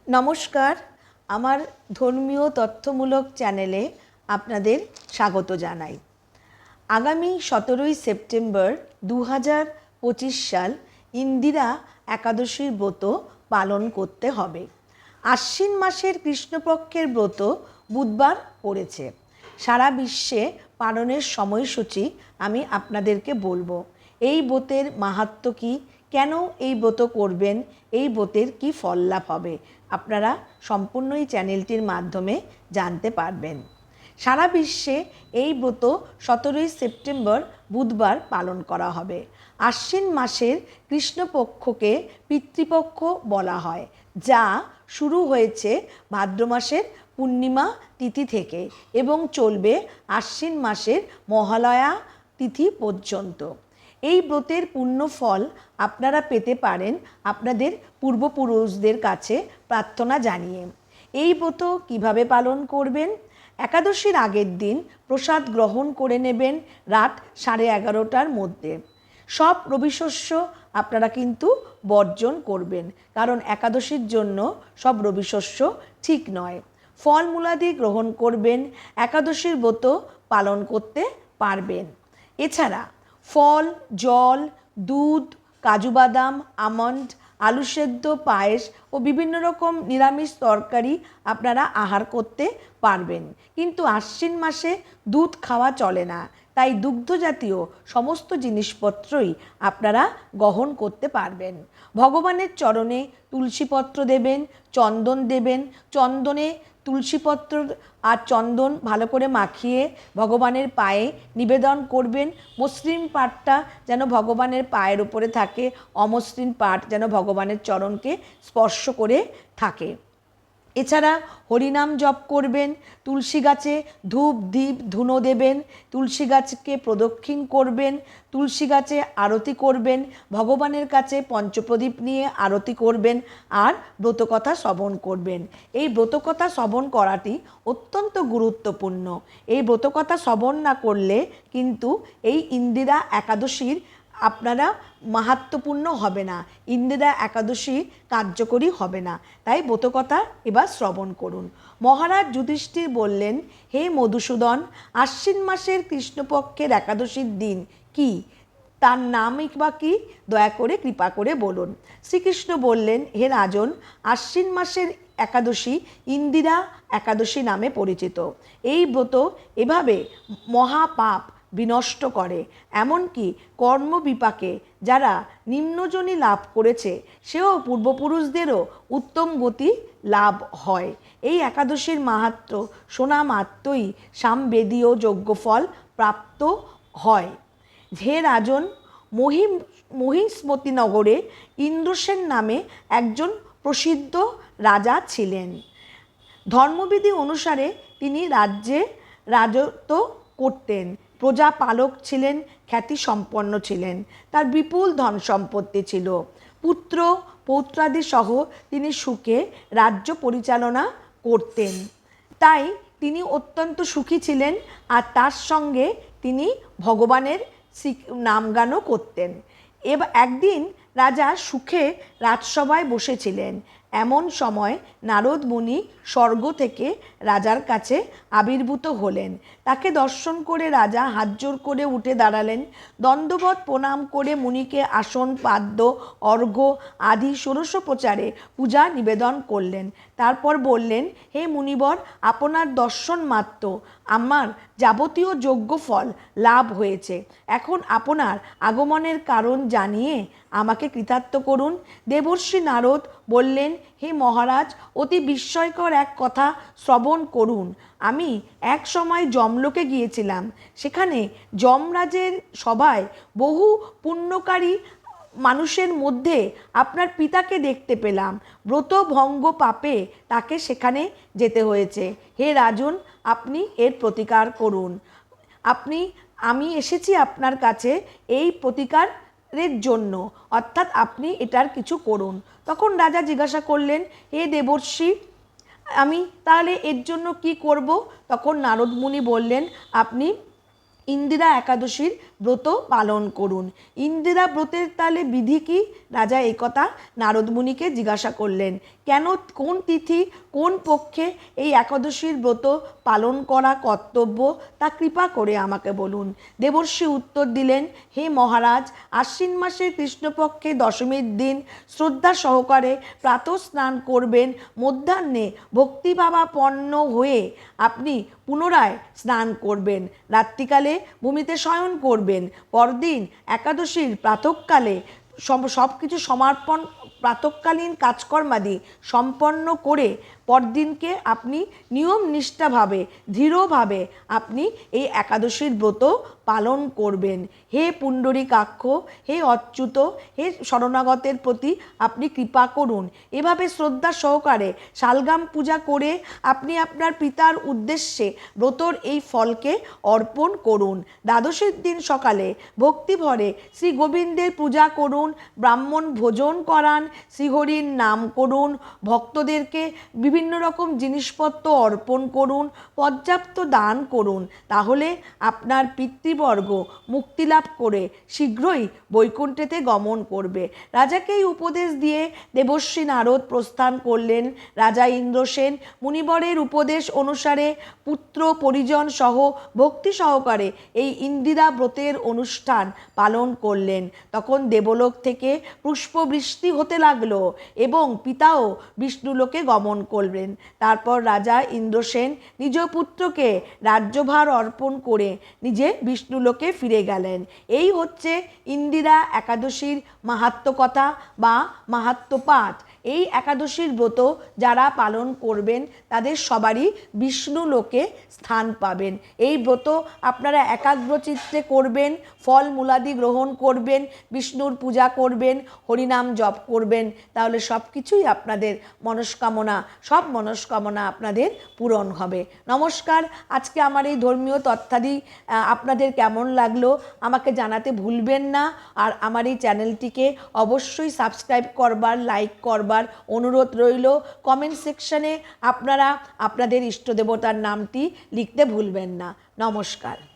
নমস্কার, আমার ধর্মীয় তথ্যমূলক চ্যানেলে আপনাদের স্বাগত জানাই। আগামী 17ই সেপ্টেম্বর 2025 সাল ইন্দিরা একাদশীর ব্রত পালন করতে হবে। আশ্বিন মাসের কৃষ্ণপক্ষের ব্রত বুধবার পড়েছে। সারা বিশ্বে পালনের সময়সূচি আমি আপনাদেরকে বলবো। এই ব্রতের মাহাত্ম্য কী, কেন এই ব্রত করবেন, এই ব্রতের কী ফল লাভ হবে, আপনারা সম্পূর্ণ এই চ্যানেলটির মাধ্যমে জানতে পারবেন। সারা বিশ্বে এই ব্রত 17ই সেপ্টেম্বর বুধবার পালন করা হবে। আশ্বিন মাসের কৃষ্ণপক্ষকে পিতৃপক্ষ বলা হয়, যা শুরু হয়েছে ভাদ্র মাসের পূর্ণিমা তিথি থেকে এবং চলবে আশ্বিন মাসের মহালয়া তিথি পর্যন্ত। এই ব্রতের পুণ্য ফল আপনারা পেতে পারেন আপনাদের পূর্বপুরুষদের কাছে প্রার্থনা জানিয়ে। এই ব্রত কিভাবে পালন করবেন? একাদশীর আগের দিন প্রসাদ গ্রহণ করে নেবেন রাত 11:30টার মধ্যে। সব রবিশস্য আপনারা কিন্তু বর্জন করবেন, কারণ একাদশীর জন্য সব রবিশস্য ঠিক নয়। ফলমূলাদি গ্রহণ করবেন, একাদশীর ব্রত পালন করতে পারবেন। এছাড়া ফল, জল, দুধ, কাজু বাদাম, আমন্ড, আলু সেদ্ধ, পায়েস ও বিভিন্ন রকম নিরামিষ তরকারি আপনারা আহার করতে পারবেন। কিন্তু আশ্বিন মাসে দুধ খাওয়া চলে না, তাই দুগ্ধ জাতীয় সমস্ত জিনিসপত্রই আপনারা গ্রহণ করতে পারবেন। ভগবানের চরণে তুলসীপত্র দেবেন, চন্দন দেবেন। চন্দনে তুলসীপত্র আর চন্দন ভালো করে মাখিয়ে ভগবানের পায়ে নিবেদন করবেন। মসৃণ পাটটা যেন ভগবানের পায়ের উপরে থাকে, অমসৃণ পাট যেন ভগবানের চরণকে স্পর্শ করে থাকে। এছাড়া হরিনাম জপ করবেন, তুলসী গাছে ধূপ দীপ ধুনো দেবেন, তুলসী গাছকে প্রদক্ষিণ করবেন, তুলসী গাছে আরতি করবেন, ভগবানের কাছে পঞ্চপ্রদীপ নিয়ে আরতি করবেন আর ব্রতকথা শ্রবণ করবেন। এই ব্রতকথা শ্রবণ করাটি অত্যন্ত গুরুত্বপূর্ণ। এই ব্রতকথা শ্রবণ না করলে কিন্তু এই ইন্দিরা একাদশীর আপনারা মাহাত্ম্যপূর্ণ হবে না, ইন্দিরা একাদশী কার্যকরী হবে না। তাই ব্রতকথা এবার শ্রবণ করুন। মহারাজ যুধিষ্ঠির বললেন, হে মধুসূদন, আশ্বিন মাসের কৃষ্ণপক্ষের একাদশীর দিন কি, তার নামই বা কি, দয়া করে কৃপা করে বলুন। শ্রীকৃষ্ণ বললেন, হে রাজন, আশ্বিন মাসের একাদশী ইন্দিরা একাদশী নামে পরিচিত। এই ব্রত এভাবে মহাপাপ বিনষ্ট করে, এমনকি কর্মবিপাকে যারা নিম্নজনী লাভ করেছে সেও পূর্বপুরুষদেরও উত্তম গতি লাভ হয়। এই একাদশীর মাহাত্ম্য শোনা মাত্রই সামবেদীয় যজ্ঞফল প্রাপ্ত হয়। হে রাজন, মহিষ্মতি নগরে ইন্দ্রসেন নামে একজন প্রসিদ্ধ রাজা ছিলেন। ধর্মবিধি অনুসারে তিনি রাজ্যে রাজত্ব করতেন, প্রজাপালক ছিলেন, খ্যাতি সম্পন্ন ছিলেন, তার বিপুল ধন সম্পত্তি ছিল। পুত্র পৌত্রাদি সহ তিনি সুখে রাজ্য পরিচালনা করতেন। তাই তিনি অত্যন্ত সুখী ছিলেন আর তার সঙ্গে তিনি ভগবানের নামগানও করতেন। এবার একদিন রাজা সুখে রাজসভায় বসেছিলেন। এমন সময় নারদ মুনি স্বর্গ থেকে রাজার কাছে আবির্ভূত হলেন। তাকে দর্শন করে রাজা হাতজোড় করে উঠে দাঁড়ালেন। দণ্ডবত প্রণাম করে মুনিকে আসন, পাদ্য, অর্ঘ্য আদি ষোড়শোপচারে পূজা নিবেদন করলেন। তারপর বললেন, হে মুনিবর, আপনার দর্শন মাত্র আমার যাবতীয় যজ্ঞফল লাভ হয়েছে। এখন আপনার আগমনের কারণ জানিয়ে আমাকে কৃতার্থ করুন। দেবর্ষি নারদ বললেন, হে মহারাজ, অতি বিস্ময়কর এক কথা শ্রবণ করুন। আমি এক সময় যমলোকে গিয়েছিলাম। সেখানে যমরাজের সভায় বহু পুণ্যকারী মানুষের মধ্যে আপনার পিতাকে দেখতে পেলাম। ব্রতভঙ্গ পাপে তাকে সেখানে যেতে হয়েছে। হে রাজন, আপনি এর প্রতিকার করুন। আমি এসেছি আপনার কাছে এই প্রতিকারের জন্য, অর্থাৎ আপনি এটার কিছু করুন। তখন রাজা জিজ্ঞাসা করলেন, হে দেবর্ষি, আমি তাহলে এর জন্য কি করব? তখন নারদ মুনি বললেন, আপনি ইন্দিরা একাদশীর ব্রত পালন করুন। ইন্দিরা ব্রতের তাহলে বিধি কি? রাজা একথা নারদ মুনিকে জিজ্ঞাসা করলেন। কেন, কোন তিথি, কোন পক্ষে এই একাদশীর ব্রত পালন করা কর্তব্য, তা কৃপা করে আমাকে বলুন। দেবর্ষি উত্তর দিলেন, হে মহারাজ, আশ্বিন মাসের কৃষ্ণপক্ষে দশমীর দিন শ্রদ্ধা সহকারে প্রাতঃ স্নান করবেন। মধ্যাহ্নে ভক্তিভাবাপন্ন হয়ে আপনি পুনরায় স্নান করবেন। রাত্রিকালে ভূমিতে শয়ন করবেন। পরদিন একাদশীর প্রাতঃকালে সব কিছু সমর্পণ, প্রাতঃকালীন কাজকর্মাদি সম্পন্ন করে পরদিনকে আপনি নিয়ম নিষ্ঠাভাবে, দৃঢ়ভাবে আপনি এই একাদশীর ব্রত পালন করবেন। হে পুণ্ডরীকাক্ষ, হে অচ্যুত, হে শরণাগতের প্রতি আপনি কৃপা করুন। এভাবে শ্রদ্ধা সহকারে শালগ্রাম পূজা করে আপনি আপনার পিতার উদ্দেশ্যে ব্রতর এই ফলকে অর্পণ করুন। দ্বাদশীর দিন সকালে ভক্তিভরে শ্রী গোবিন্দের পূজা করুন, ব্রাহ্মণ ভোজন করান, শ্রীহরির নাম করুন, ভক্তদেরকে বিভিন্ন রকম জিনিসপত্র অর্পণ করুন, পর্যাপ্ত দান করুন। তাহলে আপনার পিতৃবর্গ মুক্তিলাভ করে শীঘ্রই বৈকুণ্ঠেতে গমন করবে। রাজাকে এই উপদেশ দিয়ে দেবর্ষি নারদ প্রস্থান করলেন। রাজা ইন্দ্রসেন মুনিবরের উপদেশ অনুসারে পুত্র পরিজন সহ ভক্তি সহকারে এই ইন্দিরা ব্রতের অনুষ্ঠান পালন করলেন। তখন দেবলোক থেকে পুষ্পবৃষ্টি হতে লাগলো এবং পিতাও বিষ্ণুলোকে গমন করলেন। তারপর রাজা ইন্দ্রসেন নিজ পুত্রকে রাজ্যভার অর্পণ করে নিজে বিষ্ণুলোকে ফিরে গেলেন। এই হচ্ছে ইন্দিরা একাদশীর মাহাত্ম্য কথা বা মাহাত্ম্য পাঠ। এই একাদশীর ব্রত যারা পালন করবেন তাদের সবারই বিষ্ণু লোকে স্থান পাবেন। এই ব্রত আপনারা একাগ্রচিত্তে করবেন, ফল মূলাদি গ্রহণ করবেন, বিষ্ণুর পূজা করবেন, হরিনাম জপ করবেন, তাহলে সব কিছুই আপনাদের মনস্কামনা, সব মনস্কামনা আপনাদের পূরণ হবে। নমস্কার। আজকে আমার এই ধর্মীয় তথ্যাদি আপনাদের কেমন লাগলো আমাকে জানাতে ভুলবেন না। আর আমার এই চ্যানেলটিকে অবশ্যই সাবস্ক্রাইব করবার, লাইক করবার অনুরোধ রইল। কমেন্ট সেকশনে আপনারা আপনাদের ইষ্ট দেবতার নামটি লিখতে ভুলবেন না। নমস্কার।